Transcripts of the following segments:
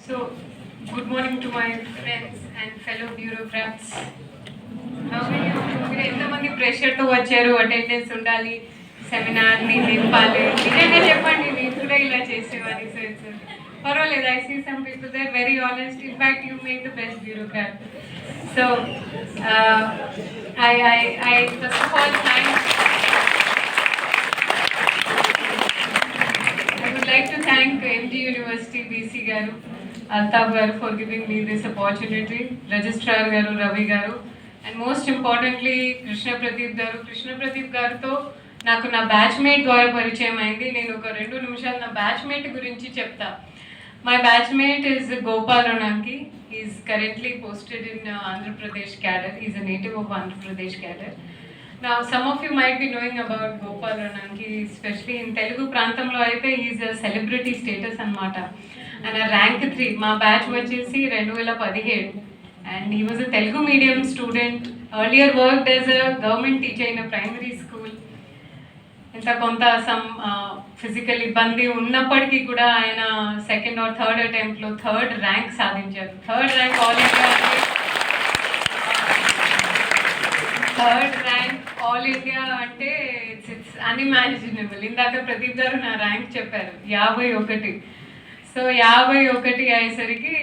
So, good morning to my friends and fellow bureaucrats. How are you? మీరు ఎంతమంది ప్రెషర్తో వచ్చారు? Attendance ఉండాలి, సెమినార్ని నింపాలి. నిజంగా చెప్పండి, నేను కూడా ఇలా చేసేవాడిని. సో ఇట్స్ పర్వాలేదు. I see some people they are very honest. In fact you make the best bureaucrat. So I first of all I would like to thank MG University BC garu, althaf garu for giving me this opportunity, registrar garu Ravi garu, and most importantly Krishna Pradeep garuto నాకు నా batchmate ద్వారా పరిచయం అయింది. నేను ఒక 2 నిమిషాలు నా batchmate గురించి చెప్తా. My batchmate is Gopal రణంకి. Is currently posted in Andhra Pradesh cadre. Is a native of Andhra Pradesh cadre. Now, some of you might be knowing about Gopal Rananki, especially in Telugu ప్రాంతంలో అయితే ఈజ్ అ సెలబ్రిటీ స్టేటస్ అనమాట. And rank 3 మా batch వచ్చేసి 2017. And he was a Telugu medium student. Earlier worked as a government teacher in a primary school. ఇంత కొంత some physical ఇబ్బంది ఉన్నప్పటికీ కూడా ఆయన సెకండ్ ఆర్ థర్డ్ అటెంప్ట్లో 3rd ర్యాంక్ సాధించారు. 3rd ర్యాంక్ ఆల్ ఇండియా అంటే 3rd ర్యాంక్ ఆల్ ఇండియా అంటే ఇట్స్ అన్ఇమాజినబుల్. ఇందాక ప్రదీప్ గారు నా ర్యాంక్ చెప్పారు 51. సో 51 అయ్యేసరికి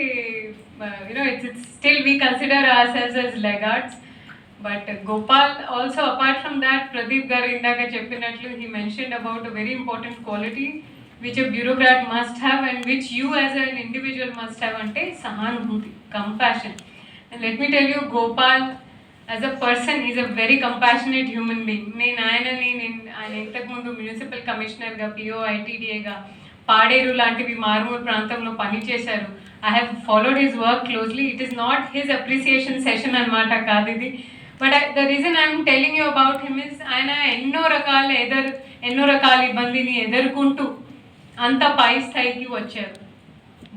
you know it's still we consider ourselves as laggards. But Gopal also apart from that, Pradeep garu ఇందాక చెప్పినట్లు he mentioned about a very important quality which a bureaucrat must have and which you as an individual must have, అంటే సహానుభూతి, compassion. And let me tell you, Gopal as a person is a very compassionate human being. ఆయన ఇంతకుముందు municipal కమిషనర్గా, PO ఐటీడీఏగా Paderu లాంటివి మారుమూరు ప్రాంతంలో పనిచేశారు. I have followed his work closely. It is not his appreciation session అనమాట, కాదు ఇది. But the reason I'm telling you about him is ఆయన ఎన్నో రకాల ఇబ్బందిని ఎదుర్కొంటూ అంత పై స్థాయికి వచ్చారు.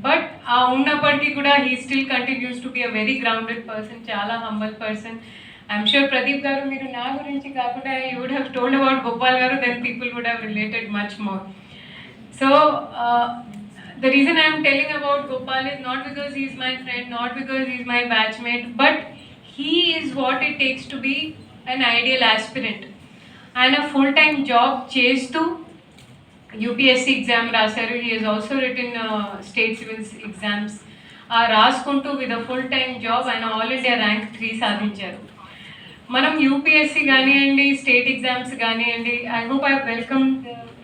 బట్ ఆ ఉన్నప్పటికీ కూడా he still continues to be a very grounded person, చాలా humble person. I'm sure Pradeep garu మీరు నా గురించి కాకుండా you would have told about Gopal garu, then people would have related much more. So the reason I am telling about Gopal is not because he is my friend, not because he is my batchmate, but he is what it takes to be an ideal aspirant. And a full-time job చేస్తూ UPSC exam రాశారు. He has also written state civils exams. రాసుకుంటూ with a full time job ఆయన all India rank 3 సాధించారు. మనం UPSC కానివ్వండి, state exams కానివ్వండి, I hope I welcome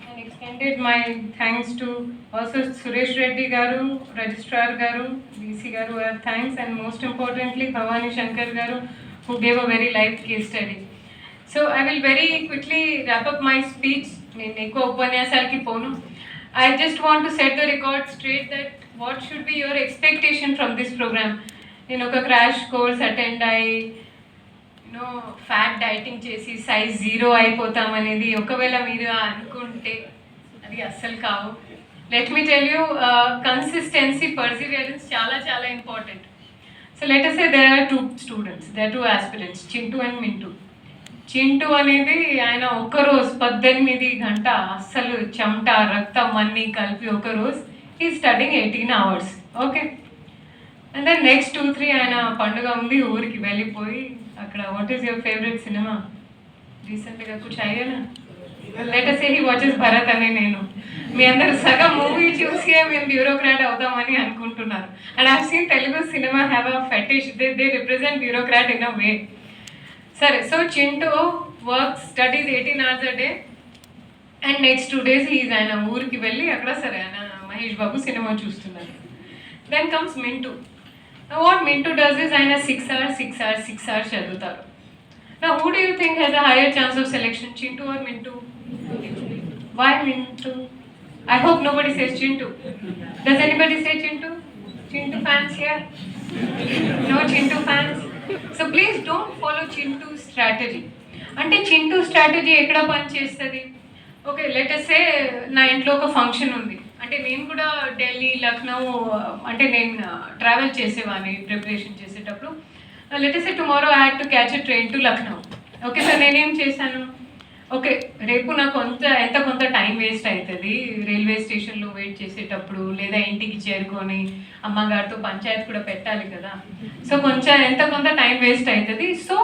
and extended my thanks to also Suresh Reddy garu, registrar garu, BC garu, thanks. And most importantly Bhavani Shankar garu, who gave a very live case study. So I will very quickly wrap up my speech. నేను ఎక్కువ ఉపన్యాసాలకి పోను. I just want to set the record straight that what should be your expectation from this program. నేను ఒక crash course attend అయ్యి fat dieting చేసి size 0 అయిపోతామనేది ఒకవేళ మీరు అనుకుంటే అది అస్సలు కావు. Let me tell you, consistency, perseverance చాలా చాలా important. So let us say there are 2 students, there are 2 aspirants, Chintu and Mintu. Chintu అనేది ఆయన ఒకరోజు 18 గంట అస్సలు చెమట రక్తం అన్నీ కలిపి ఒకరోజు ఈ studying 18 hours. Okay. And then next 2-3 ఆయన పండుగ ఉంది, ఊరికి వెళ్ళిపోయి అక్కడ what is your favourite cinema రీసెంట్గా కుछ అయ్యేనా, let us say he watches Bharat అనే. నేను మీ అందరు సగం మూవీ చూసి మేము బ్యూరోక్రాట్ అవుతామని అనుకుంటున్నారు. And I seen Telugu cinema have a fetish, they represent bureaucrat in a way. సరే, so Chintu work studies 18 hours a day and next 2 days ఆయన ఊరికి వెళ్ళి అక్కడ సరే ఆయన మహేష్ బాబు సినిమా చూస్తున్నారు. Then comes Mintu. What Mintu does is ఆయన 6 hours చదువుతారు. Now who do you think has a higher chance of selection, Chintu or Mintu? Why Mintu? I hope nobody says Chintu. Does anybody say Chintu? Chintu fans here? No Chintu fans? So please don't follow Chintu's strategy. అంటే Chintu strategy ఎక్కడ పని చేస్తుంది? Okay, let us say నా ఇంట్లో ఒక function ఉంది అంటే నేను కూడా ఢిల్లీ, లక్నో అంటే నేను ట్రావెల్ చేసేవాడిని ప్రిపరేషన్ చేసేటప్పుడు. Let us say tomorrow I had to catch a train to Lucknow. Okay sir, నేనేం చేశాను, ఓకే, రేపు నాకు కొంత టైం వేస్ట్ అవుతుంది రైల్వే స్టేషన్లో వెయిట్ చేసేటప్పుడు, లేదా ఇంటికి చేరుకొని అమ్మగారితో పంచాయతీ కూడా పెట్టాలి కదా. సో కొంత టైం వేస్ట్ అవుతుంది. So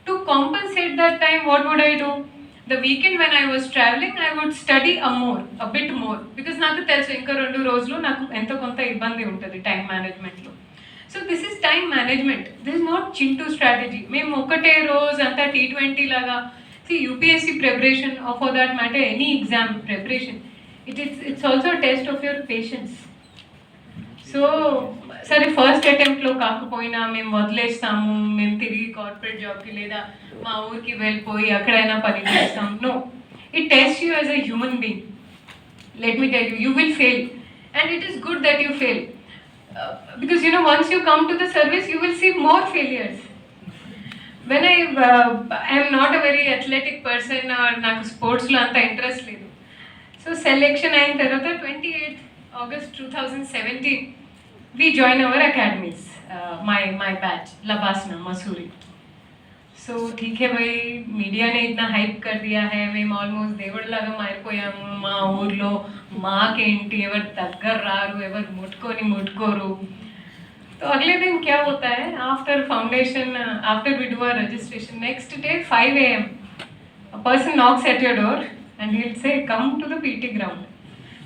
to compensate that time what would I do? The weekend when I was travelling I would study a bit more, because నాకు తెలుసు ఇంకా 2 రోజులు నాకు కొంత ఇబ్బంది ఉంటుంది టైం మేనేజ్మెంట్లో. So this is time management, this is not Chintu strategy. మేము ఒకటే రోజు అంతా T20 లాగా. See, UPSC preparation, or for that matter, any exam preparation, it's also a test of your patience. So, సరే ఫస్ట్ అటెంప్ట్లో కాకపోయినా మేము వదిలేస్తాము, మేము తిరిగి కార్పొరేట్ జాబ్కి లేదా మా ఊరికి వెళ్ళిపోయి అక్కడైనా పని చేస్తాం. No, it test you as a human being. Let me tell you will fail, and it is good that you fail, because once you come to the service you will see more failures. When I am not a very athletic person, నాకు స్పోర్ట్స్లో అంత interest లేదు. So selection అయిన తర్వాత 28th August 2017 we join our academies, my batch LBSNAA Mussoorie. So ठीक है भाई, media ने इतना हाइप कर दिया है, మేము ఆల్మోస్ట్ దేవుడిలాగా మారిపోయాము. మా ఊర్లో మాకేంటి, ఎవరు దగ్గర రారు, ఎవరు ముట్టుకోరు. तो अगले दिन क्या होता है, after foundation, after we do our registration, next day 5 AM a person knocks at your door and he'll say come to the PT ground.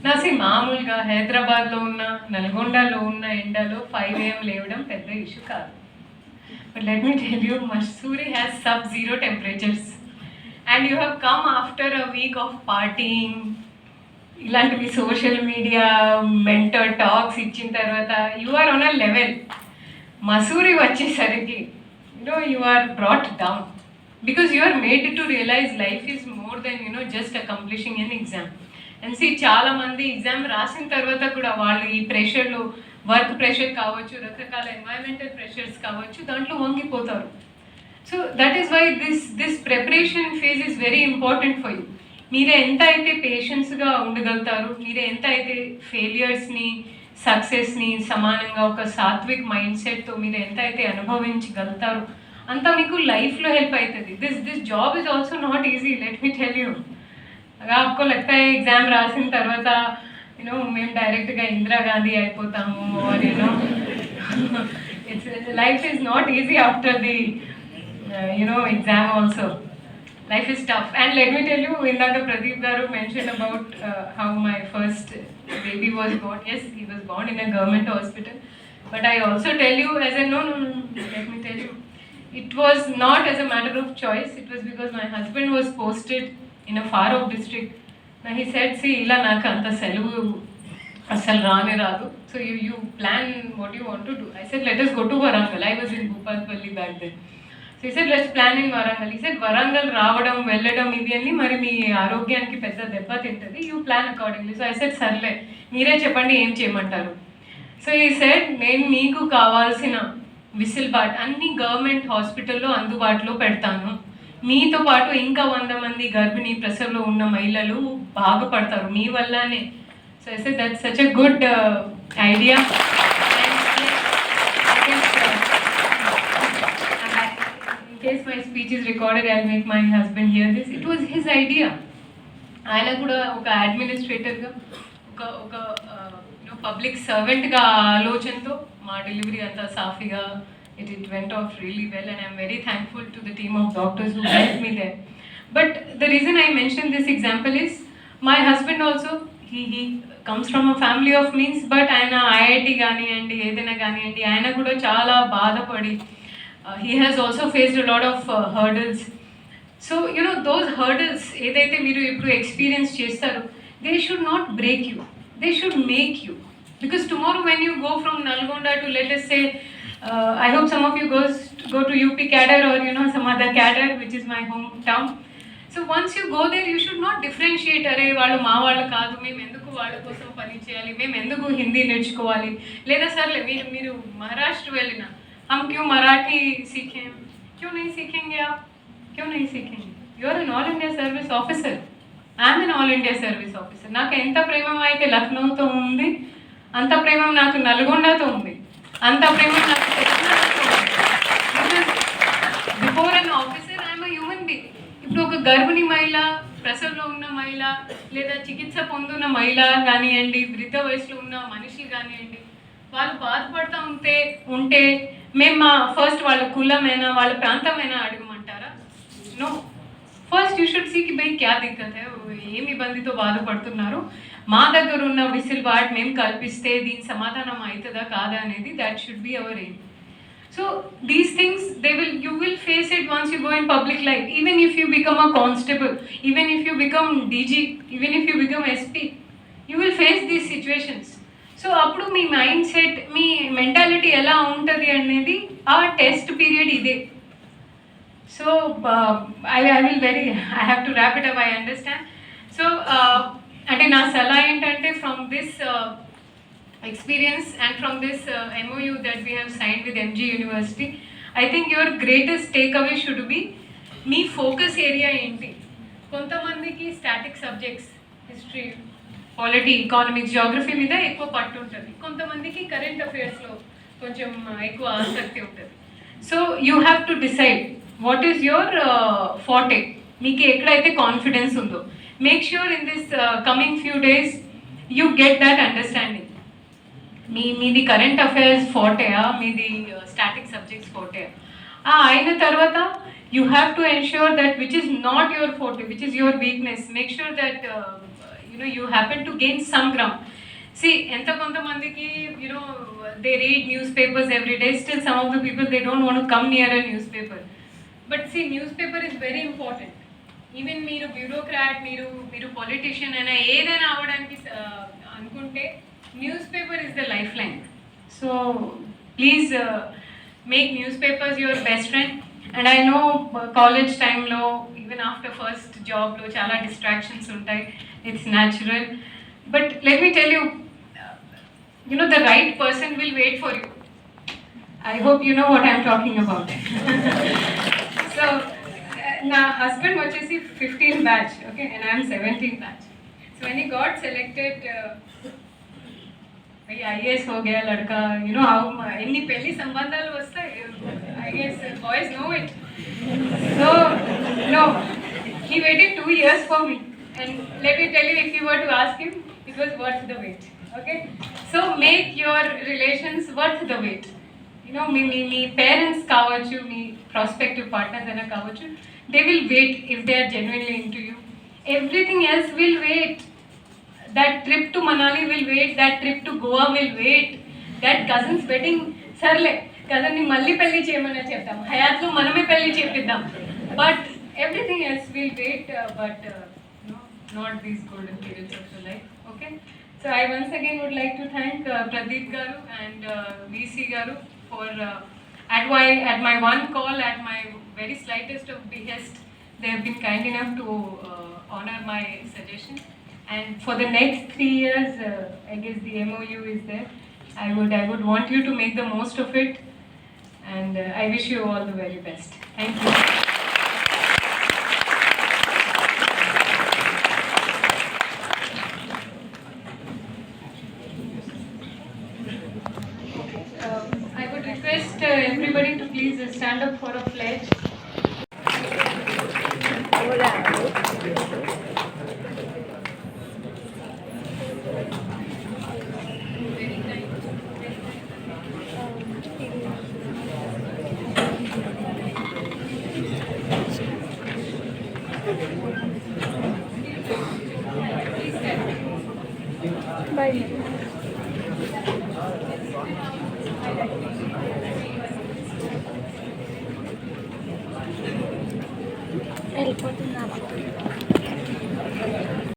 నాసి మామూలుగా హైదరాబాద్లో ఉన్న నల్గొండలో ఉన్న ఎండలో 5 AM లేవడం పెద్ద ఇష్యూ కాదు. But let me tell you, Mussoorie has sub-zero temperatures and you have come after a week of partying. ఇలాంటివి సోషల్ మీడియా మెంటర్ టాక్స్ ఇచ్చిన తర్వాత you are on a level. Mussoorie వచ్చేసరికి you are brought down, because you are made to realise life is more than just accomplishing an exam. And see చాలామంది exam రాసిన తర్వాత కూడా వాళ్ళు ఈ ప్రెషర్లో, వర్క్ ప్రెషర్ కావచ్చు, రకరకాల ఎన్వైరన్మెంటల్ ప్రెషర్స్ కావచ్చు, దాంట్లో వంగిపోతారు. So that is why this preparation phase is very important for you. మీరే ఎంత అయితే పేషెన్స్గా ఉండగలుగుతారు, మీరే ఎంత అయితే ఫెయిలియర్స్ని సక్సెస్ని సమానంగా ఒక సాత్విక్ మైండ్ సెట్తో మీరు ఎంత అయితే అనుభవించగలుగుతారు, అంత మీకు లైఫ్లో హెల్ప్ అవుతుంది. This job is also not easy, let me tell you. आपको लगता है एग्ज़ाम రాసిన తర్వాత మేము డైరెక్ట్గా ఇందిరాగాంధీ అయిపోతాము, are it's life is not easy after the exam also. Life is tough. And let me tell you, Indaka Pradeep Garu mentioned about how my first baby was born. Yes, he was born in a government hospital. But I also tell you as a no, let me tell you, it was not as a matter of choice. It was because my husband was posted in a far off district. Now he said, see, Ila naka anta selavu asal raane raadu. So you plan what you want to do. I said, let us go to Varangal. I was in Bhupalpalli back then. So he said, let's plan in Varangal. He said, Varangal రావడం వెళ్ళడం ఇవి అన్నీ మరి మీ ఆరోగ్యానికి పెద్ద దెబ్బ తింటుంది, you plan accordingly. So I said సర్లే, మీరే చెప్పండి ఏం చేయమంటారు. సో ఈ సెడ్, నేను మీకు కావాల్సిన విసిల్బాట్ అన్ని గవర్నమెంట్ హాస్పిటల్లో అందుబాటులో పెడతాను, మీతో పాటు ఇంకా 100 మంది గర్భిణీ ప్రసవలో ఉన్న మహిళలు బాగుపడతారు మీ వల్లనే. So I said that's such a good idea. In case my speech is recorded, I'll make my husband hear this. It was his idea. ఆయన కూడా ఒక అడ్మినిస్ట్రేటర్గా, ఒక పబ్లిక్ సర్వెంట్గా ఆలోచనతో మా డెలివరీ అంతా సాఫీగా it went off really well, and I'm very thankful to the team of doctors who helped me there. But the reason I mentioned this example is my husband also, he comes from a family of means, but ఆయన IIT కానివ్వండి ఏదైనా కానివ్వండి ఆయన కూడా చాలా బాధపడి he has also faced a lot of hurdles. So those hurdles ఏదైతే మీరు ఇప్పుడు ఎక్స్పీరియన్స్ చేస్తారో, they should not break you, they should make you. Because tomorrow when you go from Nalgonda to, let us say, I hope some of you go to UP cadre or some other cadre, which is my hometown. So once you go there, you should not differentiate, అరే వాళ్ళు మా వాళ్ళు కాదు, మేము ఎందుకు వాళ్ళ కోసం పని చేయాలి, మేము ఎందుకు హిందీ నేర్చుకోవాలి, లేదా సర్లే మీరు మహారాష్ట్ర వెళ్ళినా हम क्यों मराठी सीखें, क्यों नहीं सीखेंगे आप, क्यों नहीं सीखेंगे? You are an all India service officer, I am an all India service officer. నాకు ఎంత ప్రేమం అయితే లక్నోతో ఉంది, అంత ప్రేమం నాకు నల్గొండతో ఉంది, అంత ప్రేమం నాకు తెలంగాణతో ఉంది. Before an officer I'm a human being. ఇప్పుడు ఒక గర్భిణీ మహిళ ప్రసవంలో ఉన్న మహిళ లేదా చికిత్స పొందున్న మహిళ కానివ్వండి, వృద్ధ వయసులో ఉన్న మనిషి కానివ్వండి, వాళ్ళు బాధపడుతూ ఉంటే మేము మా ఫస్ట్ వాళ్ళ కులమైనా వాళ్ళ ప్రాంతమైనా అడగమంటారా? నో. ఫస్ట్ యూ షుడ్ సీకి బై క్యా దిక్కత్ హై, ఏమి ఇబ్బందితో బాధపడుతున్నారు, మా దగ్గర ఉన్న విసిల్బాట్ మేము కల్పిస్తే దీని సమాధానం అవుతుందా కాదా అనేది that should be our aim. So these things you will face it once you go in public life. Even if you become a constable, even if you become DG, even if you become SP, you will face these situations. So appudu me mind set, me mentality ఎలా ఉంటుంది అనేది ఆ test period ఇదే. So I have to wrap it up, I understand. So అంటే నా సలహా ఏంటంటే from this experience and from this MOU that we have signed with MG University, I think your greatest takeaway should be me focus area ఏంటి. కొంతమందికి static subjects, history, polity, economics, Geography మీద ఎక్కువ పట్టు ఉంటుంది, కొంతమందికి కరెంట్ అఫైర్స్లో కొంచెం ఎక్కువ ఆసక్తి ఉంటుంది. So you have to decide what is your forte, మీకు ఎక్కడైతే కాన్ఫిడెన్స్ ఉందో. Make sure in this coming few days you get that understanding. మీది కరెంట్ అఫైర్స్ ఫోర్టేయా, మీది స్టాటిక్ సబ్జెక్ట్స్ ఫోర్టేయా. అయిన తర్వాత you have to ensure that which is not your forte, which is your weakness. Make sure that you happen to gain some ground. ఎంత కొంతమందికి they read newspapers every day, still some of the people they don't want to come near a news paper. But news paper is very important. Even మీరు bureaucrat, మీరు politician అయినా ఏదైనా అవ్వడానికి అనుకుంటే newspaper is the lifeline. So please make newspapers your best friend. And I know college time lo, even after first job lo, chala distractions untai, it's natural. But let me tell you, the right person will wait for you. I hope you know what I'm talking about. So na husband vachesi 15 batch, okay, and I'm 17 batch. So when he got selected, IAS हो गया लड़का, how ఎన్ని పెళ్లి సంబంధాలు వస్తాయి. I guess boys know it. So no, he waited 2 years for me, and let me tell you, if you were to ask him, it was worth the wait. Okay, so make your relations worth the wait. Me parents కావచ్చు, మీ prospective partners అయినా కావచ్చు, they will wait if they are genuinely into you. Everything else will wait. That trip to Manali will wait, that trip to Goa will wait, that cousin's wedding, sarle cousin ni malli pelli cheyamana cheptam, hayat lo maname pelli chepiddam, but everything else will wait, but not these golden periods of your life. Okay, so I once again would like to thank Pradeep garu and VC garu for at my one call, at my very slightest of behest, they have been kind enough to honor my suggestion. And for the next 3 years, I guess the MOU is there. I would want you to make the most of it, and I wish you all the very best. Thank you. I would request everybody to please stand up for a pledge. Bye. వెళ్ళిపోతున్నావా?